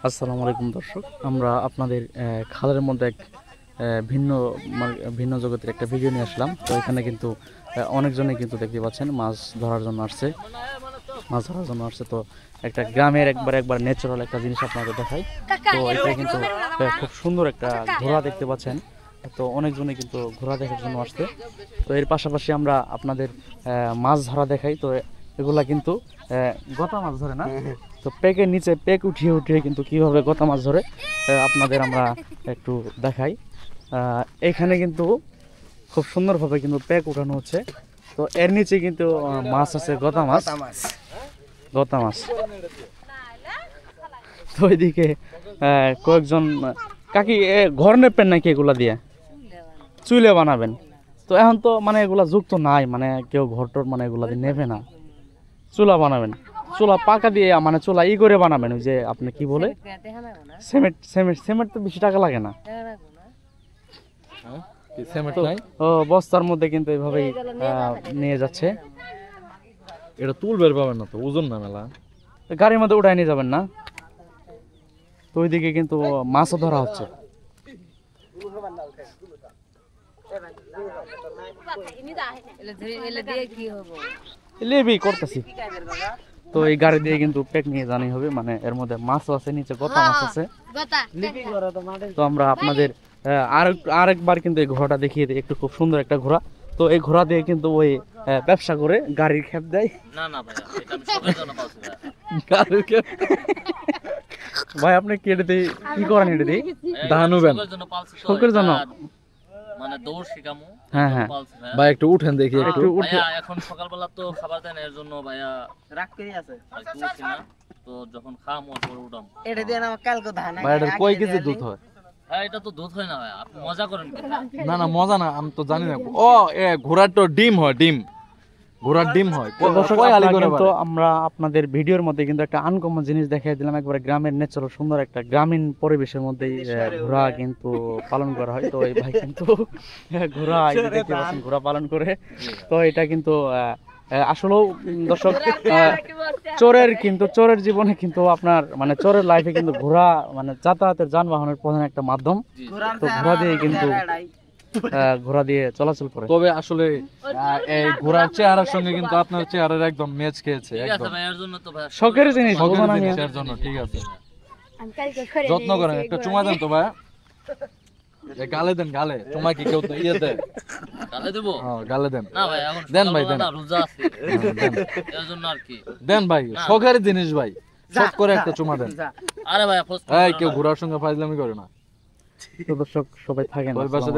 আসসালামু আলাইকুম দর্শক, আমরা আপনাদের খালের মধ্যে এক ভিন্ন ভিন্ন জগতের একটা ভিডিও নিয়ে আসলাম। তো এখানে কিন্তু অনেকজনে কিন্তু দেখতে পাচ্ছেন মাছ ধরার জন্য আসছে। তো একটা গ্রামের একবার ন্যাচারাল একটা জিনিস আপনাদের দেখাই। তো এটা কিন্তু খুব সুন্দর একটা ঘোড়া দেখতে পাচ্ছেন। তো অনেকজনে কিন্তু ঘোড়া দেখার জন্য আসছে। তো এর পাশাপাশি আমরা আপনাদের মাছ ধরা দেখাই। তো এগুলা কিন্তু গতা মাছ ধরে না, তো পেকের নিচে পেক উঠিয়ে উঠিয়ে কিন্তু কিভাবে গতা মাছ ধরে আপনাদের আমরা একটু দেখাই। এখানে কিন্তু খুব সুন্দরভাবে কিন্তু পেক উঠানো হচ্ছে। তো এর নিচে কিন্তু মাছ আছে, গতা মাছ। তো এদিকে কয়েকজন কাকি ঘর নেবেন নাকি এগুলা দিয়ে চুলে বানাবেন? তো এখন তো মানে এগুলা যুক্ত নাই, মানে কেউ ঘরটর মানে এগুলা দিয়ে নেবে না, চুলা বানাবেন। চুলা পাকা দিয়ে মানে চুলা করে বানাবেন, ওই যে আপনি কি বলে সিমেন্ট সিমেন্ট সিমেন্ট তো বেশি টাকা লাগে না। ও বস্তার মধ্যে কিন্তু এইভাবেই নিয়ে যাচ্ছে। এটা তুলবের পাবেন না তো, ওজন না মেলা, গাড়ির মধ্যে উঠায় নিয়ে যাবেন না। তো ওইদিকে কিন্তু মাছও ধরা হচ্ছে। লেবি করতেছি। তো এই গাড়ি দিয়ে কিন্তু প্যাক নিয়ে জানি হবে, মানে এর মধ্যে মাছও আছে, নিচে গতা মাছ আছে। তো আমরা আপনাদের আরেকবার কিন্তু এই ঘোড়াটা দেখিয়ে দিই, একটু খুব সুন্দর একটা ঘোড়া। তো এই ঘোড়া দিয়ে কিন্তু ওই ব্যবসা করে গাড়ির খেপ দেয়। না না ভাই, এটা আমি শখের জন্য পালছি ভাই। গাড়ির খেপ ভাই আপনি কি এটা দিয়ে কি করেন? এটা দিয়ে ধান উবেন? শখের জন্য পালছি তো, শখের জন্য? মানে দৌড় শিখামু। হ্যাঁ, হ্যাঁ। পালছি ভাই। ভাই একটু উঠেন দেখি একটু। একটু উঠে ভাইয়া এখন সকালবেলা তো খাবার দেন, এর জন্য ভাইয়া রাগ করে আছে। উঠছি না, তো যখন খাম ওর পরে উঠাম। এটা দিয়ে আমার কালকে ধান ভাই এটার কয় কেজি দুধ হয়? হ্যাঁ, এটা তো দুধ হয় না ভাই, আপনি মজা করেন কি? না না, মজা না, আমি তো জানি না। ও ঘোড়ার তো ডিম হয়, ডিম, ঘোড়ার ডিম হয়। দর্শক, কয় আলি করে কিন্তু আমরা আপনাদের ভিডিওর মধ্যে কিন্তু একটা আনকমন জিনিস দেখাই দিলাম। একবারে গ্রামের ন্যাচারাল সুন্দর একটা গ্রামীণ পরিবেশের মধ্যেই ঘোড়া কিন্তু পালন করা হয়। তো এই ভাই কিন্তু ঘোড়া দেখতে পাচ্ছেন, ঘোড়া পালন করে। তো এটা কিন্তু আসলেও দর্শক চোরের জীবনে কিন্তু আপনার মানে চোরের লাইফে কিন্তু ঘোড়া মানে যাতায়াতের যানবাহনের প্রধান একটা মাধ্যম। তো ঘোড়া দিয়ে চলাচল করে। তবে আসলে এই ঘোড়ার চেহারার সঙ্গে কিন্তু আপনার চেহারার একদম ম্যাচ খেয়েছে, ঠিক আছে একদম ভাই, এর জন্য তো ভাই শখের জিনিস, শখের বুঝো না মিয়া? জিনিসের জন্য। ঠিক আছে, যত্ন করেন। একটা চুমা দেন তো ভাই, গালে দেন, গালে চুমা কি কেউ তো ইয়ে দেয়? গালে দেবো? হ্যাঁ গালে দেন। না ভাই, এখন দেন ভাই, দেন। সকালবেলা না, রোজা আছে, দেন এর জন্য আর কি। দেন ভাই, শখের জিনিস ভাই, শখ করে একটা চুমা দেন। আরে ভাই, এই কেউ ঘোড়ার সঙ্গে ফাজলামি করে না। তো দর্শক সবাই থাকেন। ওই পাশে